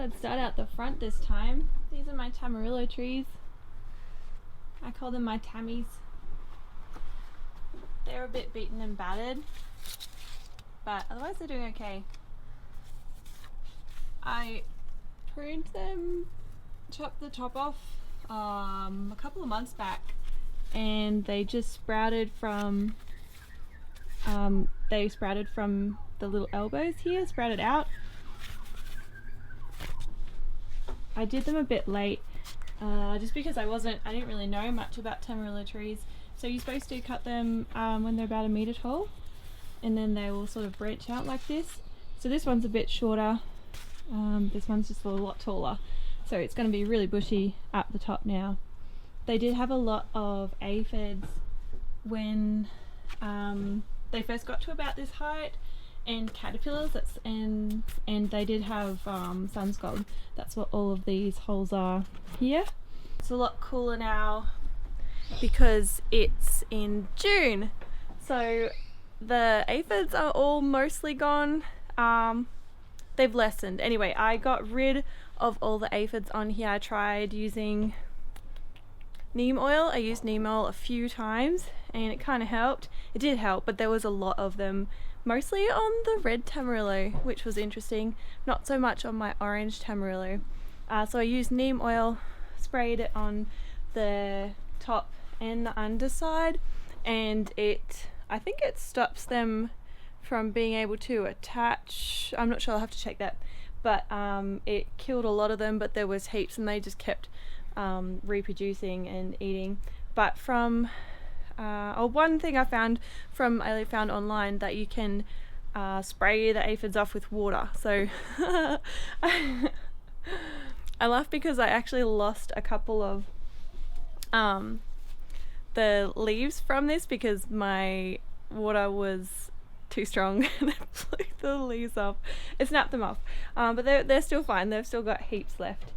I'd start out the front this time. These are my tamarillo trees. I call them my tammies. They're a bit beaten and battered, but otherwise they're doing okay. I pruned them, chopped the top off a couple of months back, and they just sprouted from the little elbows here, sprouted out. I did them a bit late just because I didn't really know much about tamarillo trees. So you're supposed to cut them when they're about 1 meter tall, and then they will sort of branch out like this. So this one's a bit shorter, this one's just a lot taller, so it's going to be really bushy up the top now. They did have a lot of aphids when they first got to about this height, and caterpillars, and they did have sun scald. That's what all of these holes are here. It's a lot cooler now because it's in June, so the aphids are all mostly gone. They've lessened. Anyway, I got rid of all the aphids on here. I tried using neem oil. I used neem oil a few times and it kind of helped. It did help, but there was a lot of them, mostly on the red tamarillo, which was interesting. Not so much on my orange tamarillo. So I used neem oil, sprayed it on the top and the underside, and I think it stops them from being able to attach. I'm not sure, I'll have to check that, but it killed a lot of them, but there was heaps and they just kept reproducing and eating. But from one thing I found online, that you can spray the aphids off with water. So I laugh because I actually lost a couple of the leaves from this because my water was too strong and it blew the leaves off. It snapped them off, but they're still fine. They've still got heaps left.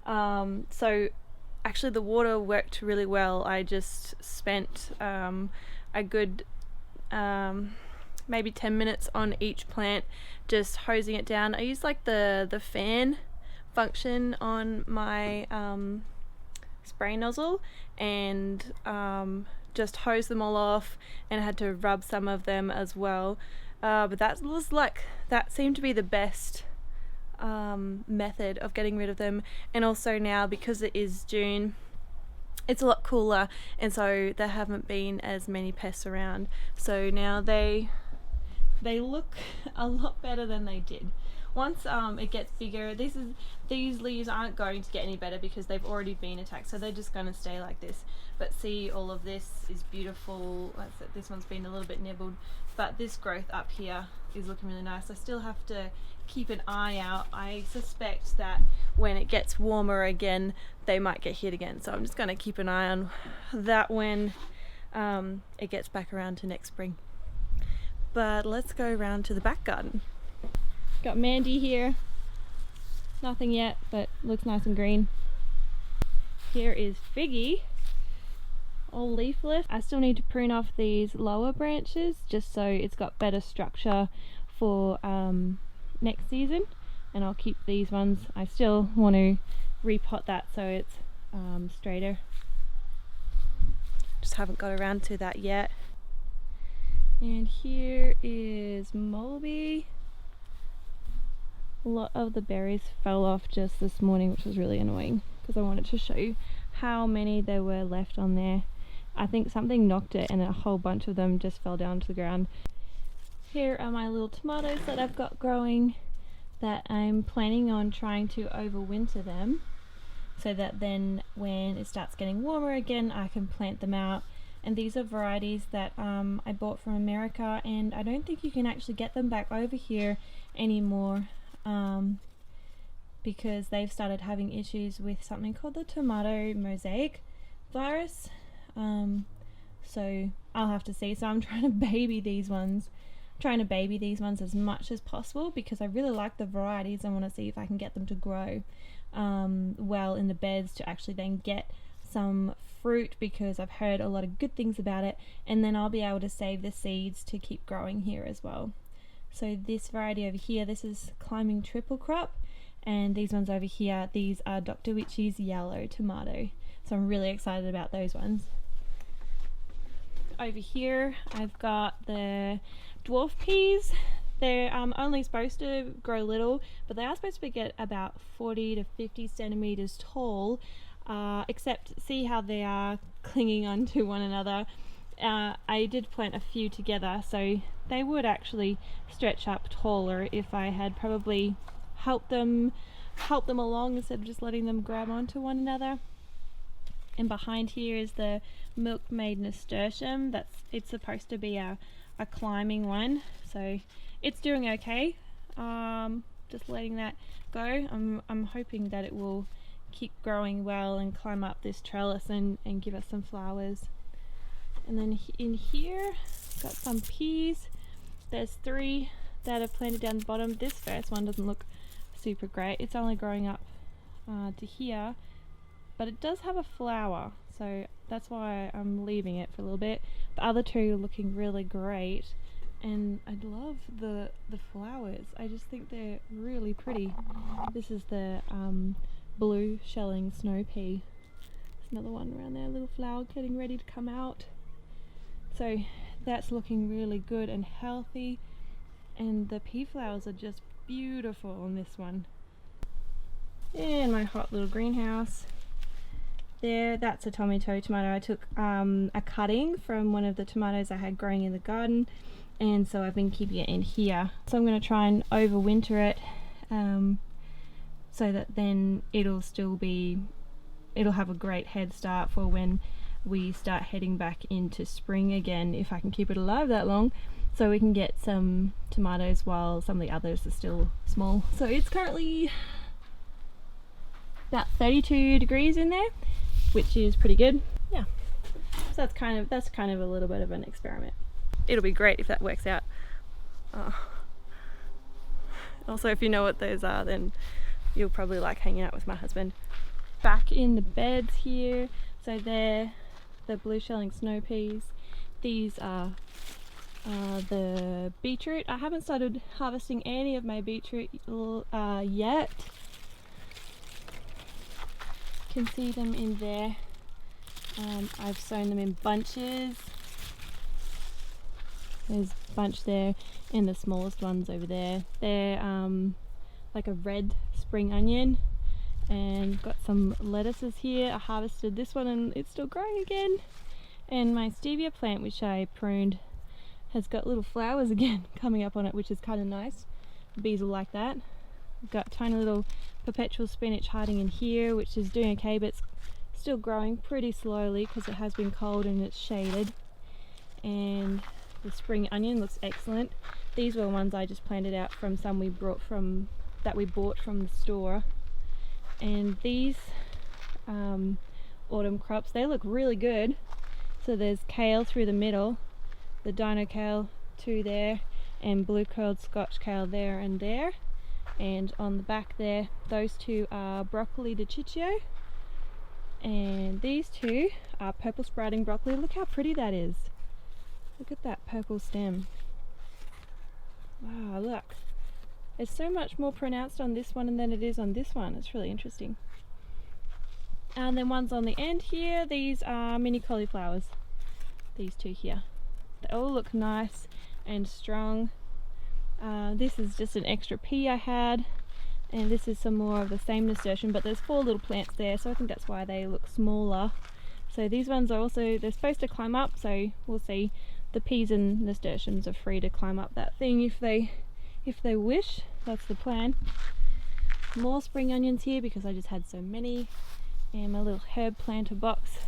So actually the water worked really well. I just spent a good maybe 10 minutes on each plant, just hosing it down. I used like the fan function on my spray nozzle, and just hose them all off, and I had to rub some of them as well. But that seemed to be the best method of getting rid of them. And also now, because it is June, it's a lot cooler, and so there haven't been as many pests around. So now they look a lot better than they did. Once it gets bigger, these leaves aren't going to get any better because they've already been attacked, so they're just going to stay like this. But see, all of this is beautiful. This one's been a little bit nibbled, but this growth up here is looking really nice. I still have to keep an eye out. I suspect that when it gets warmer again, they might get hit again, so I'm just going to keep an eye on that when it gets back around to next spring. But let's go around to the back garden. Got Mandy here. Nothing yet, but looks nice and green. Here is Figgy, all leafless. I still need to prune off these lower branches just so it's got better structure for next season, and I'll keep these ones. I still want to repot that so it's straighter. Just haven't got around to that yet. And here is Mulberry. A lot of the berries fell off just this morning, which was really annoying because I wanted to show you how many there were left on there. I think something knocked it and a whole bunch of them just fell down to the ground. Here are my little tomatoes that I've got growing that I'm planning on trying to overwinter them, so that then when it starts getting warmer again I can plant them out. And these are varieties that I bought from America, and I don't think you can actually get them back over here anymore. Because they've started having issues with something called the tomato mosaic virus. So I'll have to see. So I'm trying to baby these ones as much as possible because I really like the varieties. I want to see if I can get them to grow well in the beds to actually then get some fruit, because I've heard a lot of good things about it, and then I'll be able to save the seeds to keep growing here as well. So this variety over here, this is climbing triple crop, And these ones over here, these are Dr. Witchy's yellow tomato. So I'm really excited about those ones. Over here, I've got the dwarf peas. They're only supposed to grow little, but they are supposed to get about 40 to 50 centimeters tall, except see how they are clinging onto one another. I did plant a few together, so they would actually stretch up taller if I had probably helped them along instead of just letting them grab onto one another. And behind here is the milkmaid nasturtium. It's supposed to be a climbing one, so it's doing okay. Just letting that go. I'm hoping that it will keep growing well and climb up this trellis and give us some flowers. And then in here, got some peas. There's 3 that are planted down the bottom. This first one doesn't look super great. It's only growing up to here, but it does have a flower, so that's why I'm leaving it for a little bit. The other 2 are looking really great, and I love the flowers. I just think they're really pretty. This is the blue shelling snow pea. There's another one around there, a little flower getting ready to come out. So that's looking really good and healthy, and the pea flowers are just beautiful on this one. And my hot little greenhouse there, that's a tomato tomato. I took a cutting from one of the tomatoes I had growing in the garden, and so I've been keeping it in here. So I'm going to try and overwinter it, so that then it'll have a great head start for when we start heading back into spring again, if I can keep it alive that long, so we can get some tomatoes while some of the others are still small. So it's currently about 32 degrees in there, which is pretty good. Yeah, so that's kind of a little bit of an experiment. It'll be great if that works out. Also, if you know what those are, then you'll probably like hanging out with my husband. Back in the beds here, so they're the blue shelling snow peas. These are the beetroot. I haven't started harvesting any of my beetroot yet. You can see them in there. I've sown them in bunches. There's a bunch there, and the smallest ones over there. They're like a red spring onion. And got some lettuces here. I harvested this one and it's still growing again. And my stevia plant, which I pruned, has got little flowers again coming up on it, which is kind of nice. The bees will like that. I've got tiny little perpetual spinach hiding in here, which is doing okay, but it's still growing pretty slowly because it has been cold and it's shaded. And the spring onion looks excellent. These were ones I just planted out from some we bought from the store. And these autumn crops, they look really good. So there's kale through the middle, the dino kale 2 there, and blue curled Scotch kale there and there. And on the back there, those 2 are broccoli de ciccio, and these 2 are purple sprouting broccoli. Look how pretty that is. Look at that purple stem. Wow, look. It's so much more pronounced on this one than it is on this one. It's really interesting. And then ones on the end here, these are mini cauliflowers. These 2 here. They all look nice and strong. This is just an extra pea I had, and this is some more of the same nasturtium, but there's 4 little plants there, so I think that's why they look smaller. So these ones are also, they're supposed to climb up, so we'll see. The peas and nasturtiums are free to climb up that thing if they wish. That's the plan. More spring onions here because I just had so many, and my little herb planter box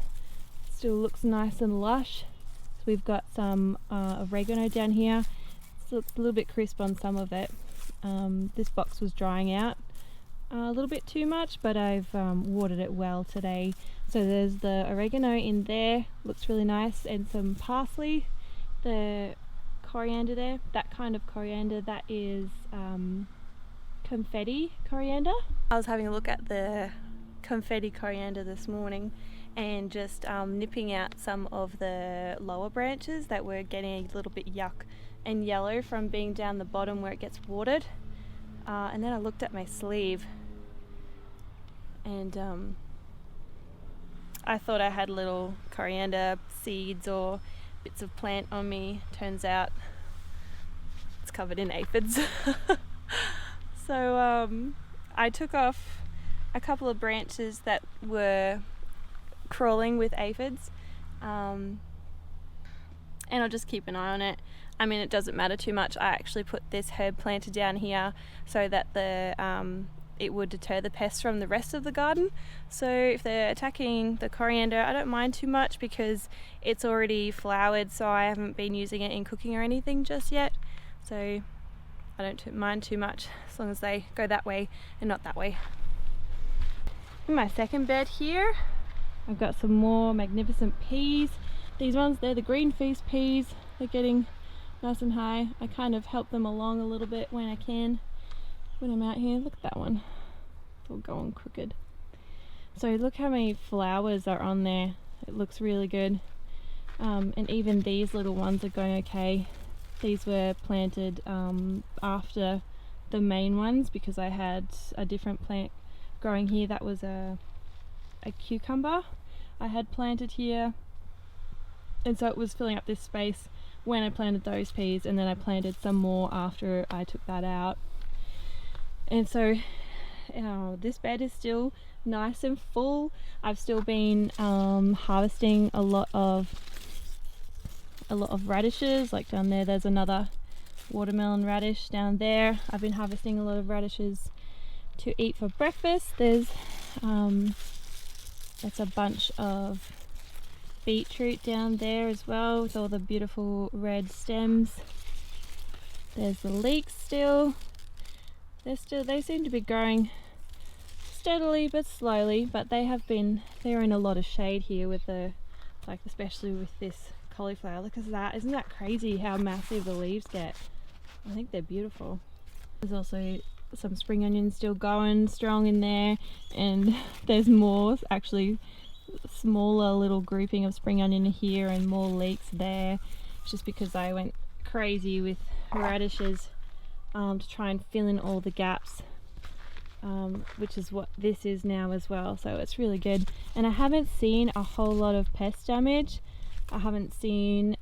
still looks nice and lush. So we've got some oregano down here. It's a little bit crisp on some of it. This box was drying out a little bit too much, but I've watered it well today. So there's the oregano in there, looks really nice, and some parsley. The coriander there, that kind of coriander, that is confetti coriander. I was having a look at the confetti coriander this morning and just nipping out some of the lower branches that were getting a little bit yuck and yellow from being down the bottom where it gets watered. And then I looked at my sleeve and I thought I had little coriander seeds or bits of plant on me. Turns out it's covered in aphids. So I took off a couple of branches that were crawling with aphids, and I'll just keep an eye on it. I mean, it doesn't matter too much. I actually put this herb planter down here so that it would deter the pests from the rest of the garden. So if they're attacking the coriander, I don't mind too much because it's already flowered, so I haven't been using it in cooking or anything just yet. So I don't mind too much as long as they go that way and not that way. In my second bed here, I've got some more magnificent peas. These ones, they're the green feast peas. They're getting nice and high. I kind of help them along a little bit when I can when I'm out here. Look at that one, it's all going crooked. So look how many flowers are on there. It looks really good, and even these little ones are going okay. These were planted after the main ones because I had a different plant growing here that was a cucumber I had planted here, and so it was filling up this space when I planted those peas, and then I planted some more after I took that out. And so this bed is still nice and full. I've still been harvesting a lot of radishes. Like down there's another watermelon radish down there. I've been harvesting a lot of radishes to eat for breakfast. There's a bunch of beetroot down there as well with all the beautiful red stems. There's the leeks still. They seem to be growing steadily but slowly, but they're in a lot of shade here with especially with this cauliflower. Look at that. Isn't that crazy how massive the leaves get? I think they're beautiful. There's also some spring onions still going strong in there, and there's more, actually smaller little grouping of spring onion here and more leeks there. It's just because I went crazy with radishes to try and fill in all the gaps, which is what this is now as well. So it's really good, and I haven't seen a whole lot of pest damage. I haven't seen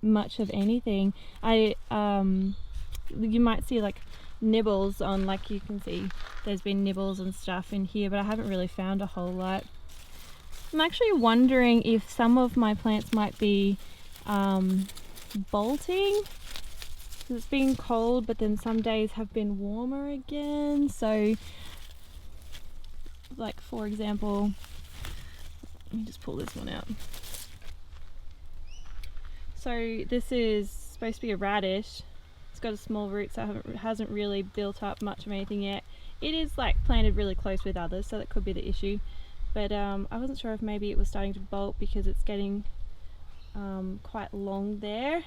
much of anything. You might see like nibbles on, like you can see there's been nibbles and stuff in here, but I haven't really found a whole lot. I'm actually wondering if some of my plants might be bolting. It's been cold, but then some days have been warmer again. So like for example, let me just pull this one out. So this is supposed to be a radish. It's got a small root, so it hasn't really built up much of anything yet. It is like planted really close with others, so that could be the issue. But I wasn't sure if maybe it was starting to bolt because it's getting quite long there,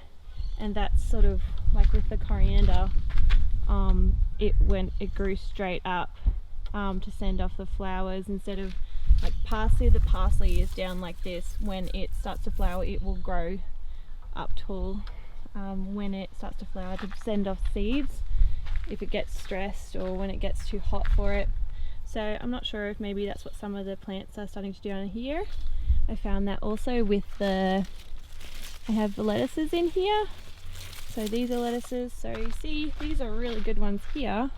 and that's sort of like with the coriander. It grew straight up to send off the flowers instead of like parsley. The parsley is down like this. When it starts to flower, it will grow up tall when it starts to flower to send off seeds if it gets stressed or when it gets too hot for it. So I'm not sure if maybe that's what some of the plants are starting to do on here. I found that also with I have the lettuces in here. So these are lettuces. So you see, these are really good ones here.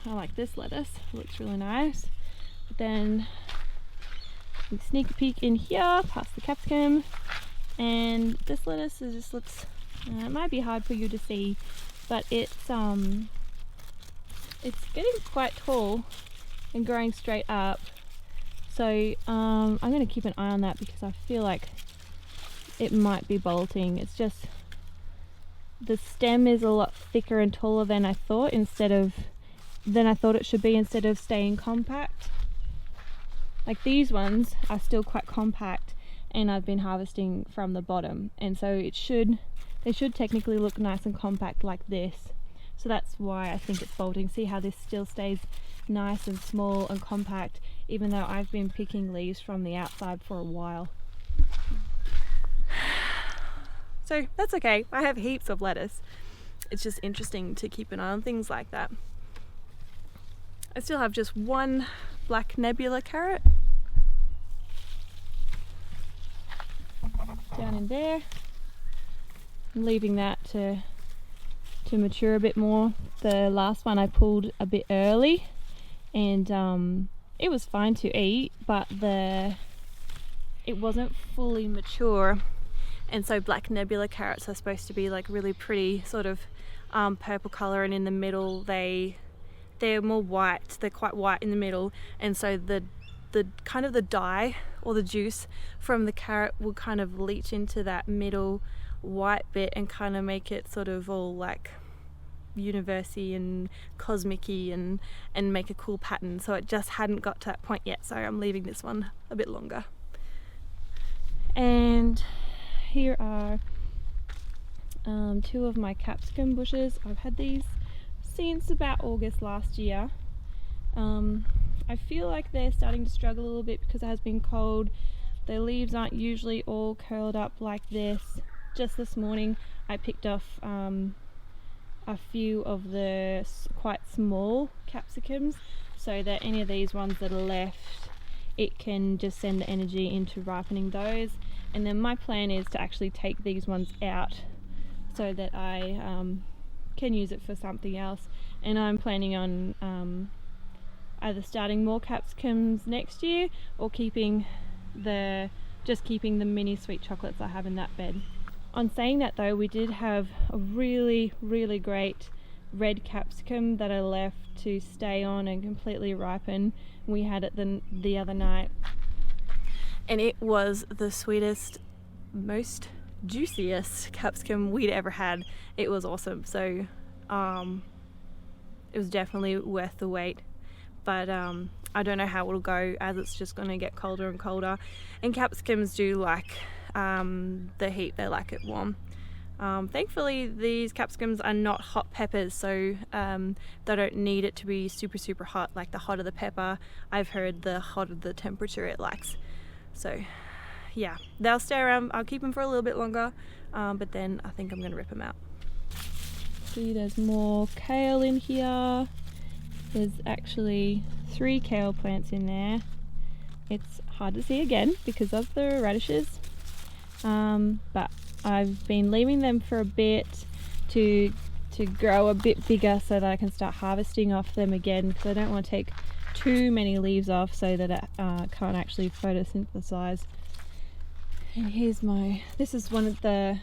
I like this lettuce, it looks really nice. But then you sneak a peek in here past the capsicum, and this lettuce just looks, it might be hard for you to see, but it's getting quite tall and growing straight up. So I'm going to keep an eye on that because I feel like it might be bolting. It's just the stem is a lot thicker and taller than I thought it should be, instead of staying compact. Like these ones are still quite compact, and I've been harvesting from the bottom, and so they should technically look nice and compact like this. So that's why I think it's bolting. See how this still stays nice and small and compact, even though I've been picking leaves from the outside for a while. So that's okay. I have heaps of lettuce. It's just interesting to keep an eye on things like that. I still have just one black nebula carrot down in there. I'm leaving that to mature a bit more. The last one I pulled a bit early, and it was fine to eat, but it wasn't fully mature. And so black nebula carrots are supposed to be like really pretty sort of purple color, and in the middle they're more white. They're quite white in the middle, and so the kind of the dye or the juice from the carrot will kind of leach into that middle white bit and kind of make it sort of all like university and cosmic-y and make a cool pattern. So it just hadn't got to that point yet, so I'm leaving this one a bit longer. And here are two of my capsicum bushes. I've had these since about August last year. I feel like they're starting to struggle a little bit because it has been cold. Their leaves aren't usually all curled up like this. Just this morning I picked off a few of the quite small capsicums, so that any of these ones that are left, it can just send the energy into ripening those. And then my plan is to actually take these ones out so that I can use it for something else. And I'm planning on either starting more capsicums next year or keeping the mini sweet chocolates I have in that bed. On saying that though, we did have a really great red capsicum that I left to stay on and completely ripen. We had it the other night, and it was the sweetest, most juiciest capsicum we'd ever had. It was awesome. So it was definitely worth the wait, but I don't know how it'll go, as it's just going to get colder and colder, and capsicums do like the heat. They like it warm. Thankfully these capsicums are not hot peppers, so they don't need it to be super hot. Like the hotter the pepper, I've heard, the hotter the temperature it likes. So yeah, they'll stay around. I'll keep them for a little bit longer, but then I think I'm going to rip them out. See, there's more kale in here. There's actually 3 kale plants in there. It's hard to see again because of the radishes, but I've been leaving them for a bit to grow a bit bigger so that I can start harvesting off them again, because I don't want to take too many leaves off so that it can't actually photosynthesize. And here's this is one of the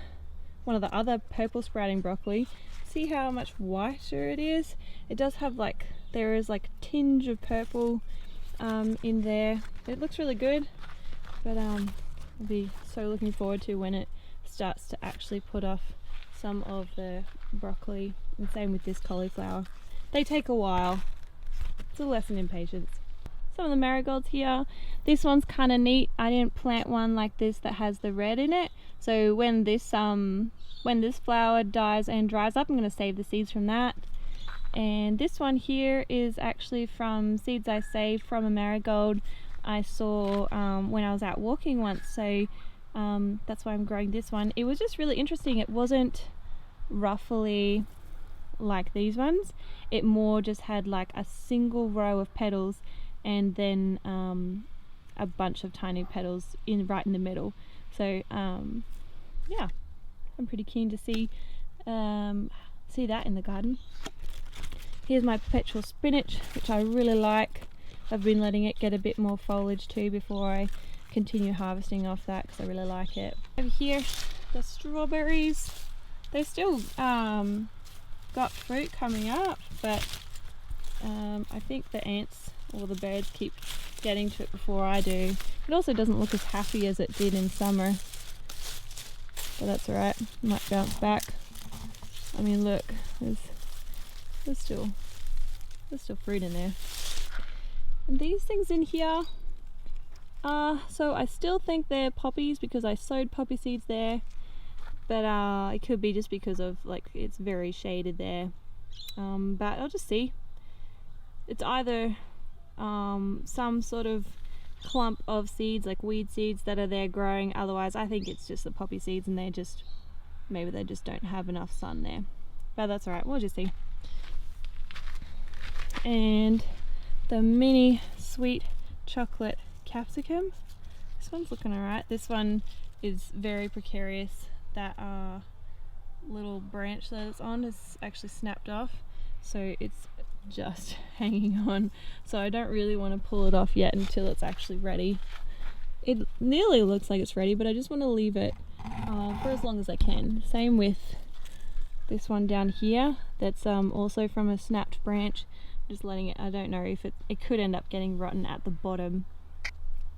other purple sprouting broccoli. See how much whiter it is? It does have there is a tinge of purple in there. It looks really good, but I'll be so looking forward to when it starts to actually put off some of the broccoli, and same with this cauliflower. They take a while. It's a lesson in patience. Some of the marigolds here. This one's kind of neat. I didn't plant one like this that has the red in it, so when this flower dies and dries up, I'm going to save the seeds from that. And this one here is actually from seeds I saved from a marigold I saw when I was out walking once, so that's why I'm growing this one. It was just really interesting. It wasn't ruffly like these ones. It more just had like a single row of petals, and then a bunch of tiny petals right in the middle. So yeah, I'm pretty keen to see that in the garden. Here's my perpetual spinach, which I really like. I've been letting it get a bit more foliage too before I continue harvesting off that, because I really like it. Over here, the strawberries, they still got fruit coming up, but I think the ants or the birds keep getting to it before I do. It also doesn't look as happy as it did in summer, but that's alright. Might bounce back. I mean, look, there's still fruit in there. And these things in here, so I still think they're poppies because I sowed poppy seeds there, but it could be just because of it's very shaded there. But I'll just see. It's either some sort of clump of seeds, like weed seeds, that are there growing. Otherwise I think it's just the poppy seeds, and maybe they just don't have enough sun there. But that's alright, we'll just see. And the mini sweet chocolate capsicum. This one's looking alright. This one is very precarious. That little branch that it's on is actually snapped off, so it's just hanging on. So I don't really want to pull it off yet until it's actually ready. It nearly looks like it's ready, but I just want to leave it for as long as I can. Same with this one down here that's also from a snapped branch. Just letting it, I don't know if it could end up getting rotten at the bottom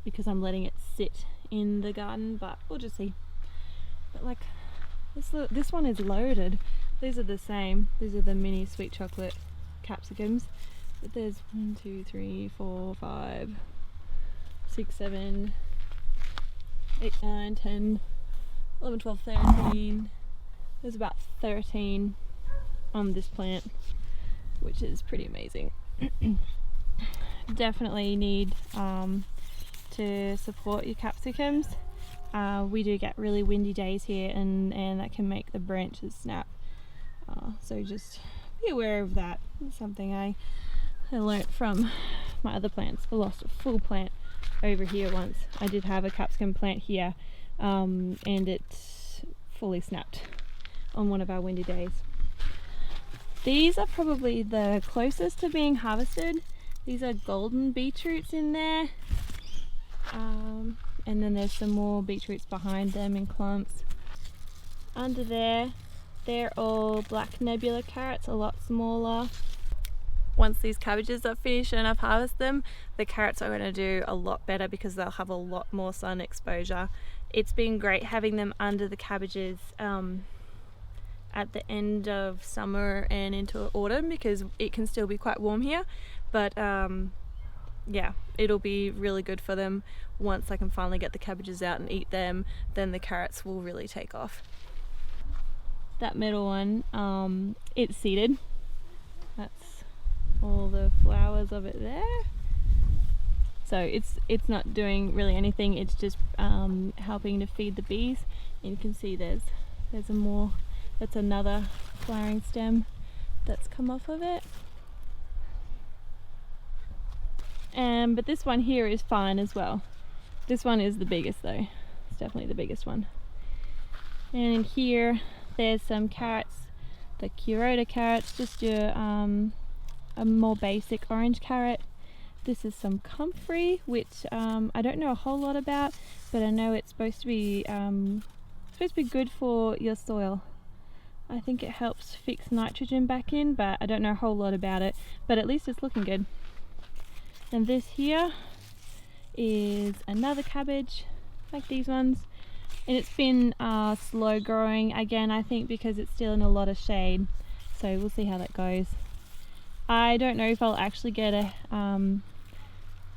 because I'm letting it sit in the garden, but we'll just see. But like this one is loaded. These are the same. These are the mini sweet chocolate capsicums. But there's 1, 2, 3, 4, 5, 6, 7, 8, 9, 10, 11, 12, 13. There's about 13 on this plant, which is pretty amazing. Definitely need to support your capsicums. We do get really windy days here, and that can make the branches snap. So just be aware of that. It's something I learnt from my other plants. I lost a full plant over here once. I did have a capsicum plant here, and it fully snapped on one of our windy days. These are probably the closest to being harvested. These are golden beetroots in there. And then there's some more beetroots behind them in clumps. Under there, they're all black nebula carrots, a lot smaller. Once these cabbages are finished and I've harvested them, the carrots are going to do a lot better because they'll have a lot more sun exposure. It's been great having them under the cabbages at the end of summer and into autumn because it can still be quite warm here, but yeah, it'll be really good for them. Once I can finally get the cabbages out and eat them, then the carrots will really take off. That middle one, it's seeded. That's all the flowers of it there. So it's not doing really anything, it's just helping to feed the bees. And you can see there's that's another flowering stem that's come off of it. But this one here is fine as well. This one is the biggest though. It's definitely the biggest one. And in here there's some carrots, the Kuroda carrots, just your a more basic orange carrot. This is some comfrey, which I don't know a whole lot about, but I know it's supposed to be good for your soil. I think it helps fix nitrogen back in, but I don't know a whole lot about it, but at least it's looking good. And this here is another cabbage, like these ones. And it's been slow growing, again I think because it's still in a lot of shade. So we'll see how that goes. I don't know if I'll actually get a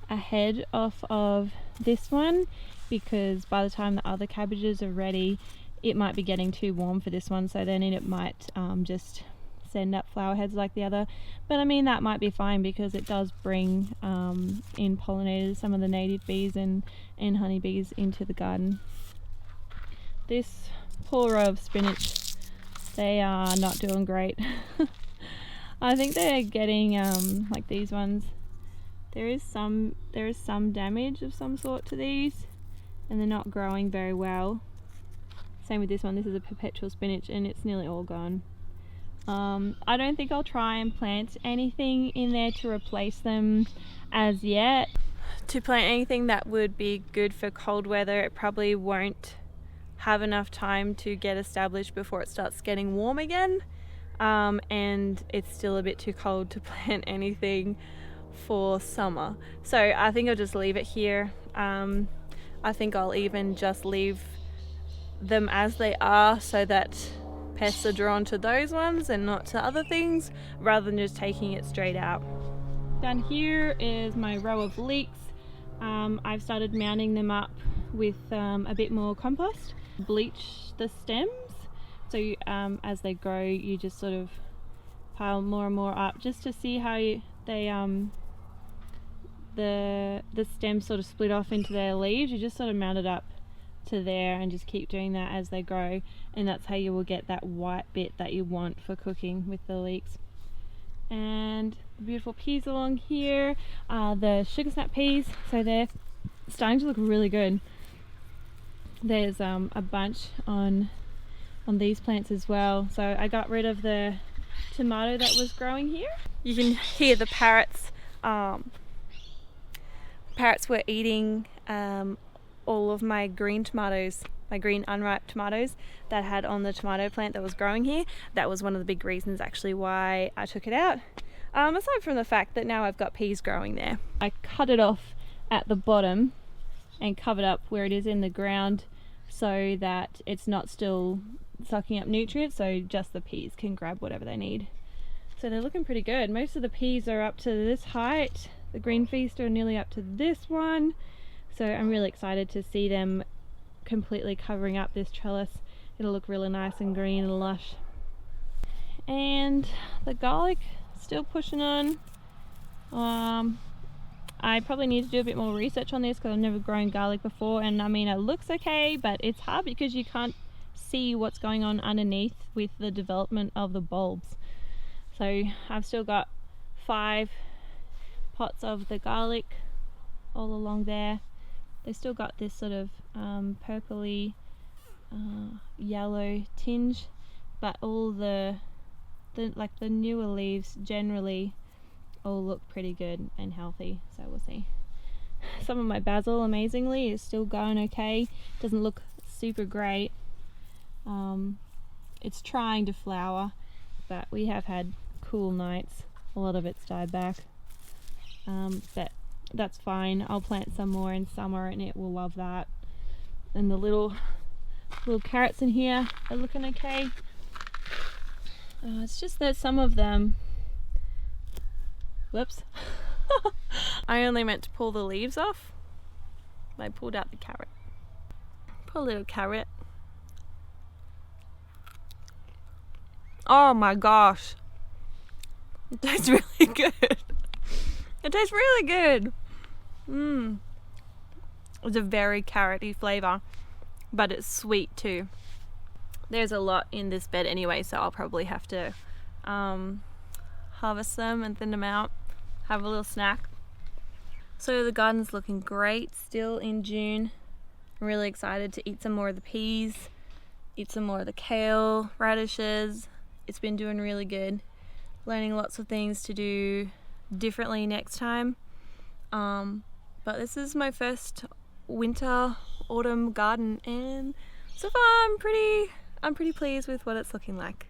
head off of this one, because by the time the other cabbages are ready, it might be getting too warm for this one, so then it might just send up flower heads like the other. But I mean, that might be fine because it does bring in pollinators, some of the native bees and honeybees into the garden. This poor row of spinach, they are not doing great. I think they're getting like these ones. There is some damage of some sort to these, and they're not growing very well. Same with this one. This is a perpetual spinach and it's nearly all gone. I don't think I'll try and plant anything in there to replace them as yet. To plant anything that would be good for cold weather, it probably won't have enough time to get established before it starts getting warm again. And it's still a bit too cold to plant anything for summer. So I think I'll just leave it here. I think I'll even just leave them as they are so that pests are drawn to those ones and not to other things, rather than just taking it straight out. Down here is my row of leeks. I've started mounding them up with a bit more compost. Bleach the stems, so you, as they grow you just sort of pile more and more up just to see how the stems sort of split off into their leaves. You just sort of mount it up to there and just keep doing that as they grow, and that's how you will get that white bit that you want for cooking with the leeks. And the beautiful peas along here, the sugar snap peas, so they're starting to look really good. There's a bunch on these plants as well. So I got rid of the tomato that was growing here. You can hear the parrots. Parrots were eating all of my green tomatoes, my green unripe tomatoes that I had on the tomato plant that was growing here. That was one of the big reasons actually why I took it out. Aside from the fact that now I've got peas growing there. I cut it off at the bottom and covered up where it is in the ground so that it's not still sucking up nutrients, so just the peas can grab whatever they need. So they're looking pretty good. Most of the peas are up to this height. The green feast are nearly up to this one. So I'm really excited to see them completely covering up this trellis. It'll look really nice and green and lush. And the garlic, still pushing on. I probably need to do a bit more research on this because I've never grown garlic before, and I mean it looks okay, but it's hard because you can't see what's going on underneath with the development of the bulbs. So I've still got 5 pots of the garlic all along there. They've still got this sort of purpley yellow tinge, but all the newer leaves generally all look pretty good and healthy, so we'll see. Some of my basil, amazingly, is still going okay. Doesn't look super great. It's trying to flower, but we have had cool nights. A lot of it's died back, but that's fine. I'll plant some more in summer and it will love that. And the little carrots in here are looking okay. It's just that some of them, whoops, I only meant to pull the leaves off. I pulled out the carrot. Poor little carrot. Oh my gosh, it tastes really good. It tastes really good. It's a very carroty flavour, but it's sweet too. There's a lot in this bed anyway, so I'll probably have to harvest them and thin them out, have a little snack. So the garden's looking great still in June. I'm really excited to eat some more of the peas, eat some more of the kale, radishes. It's been doing really good. Learning lots of things to do differently next time. But this is my first winter autumn garden, and so far I'm pretty pleased with what it's looking like.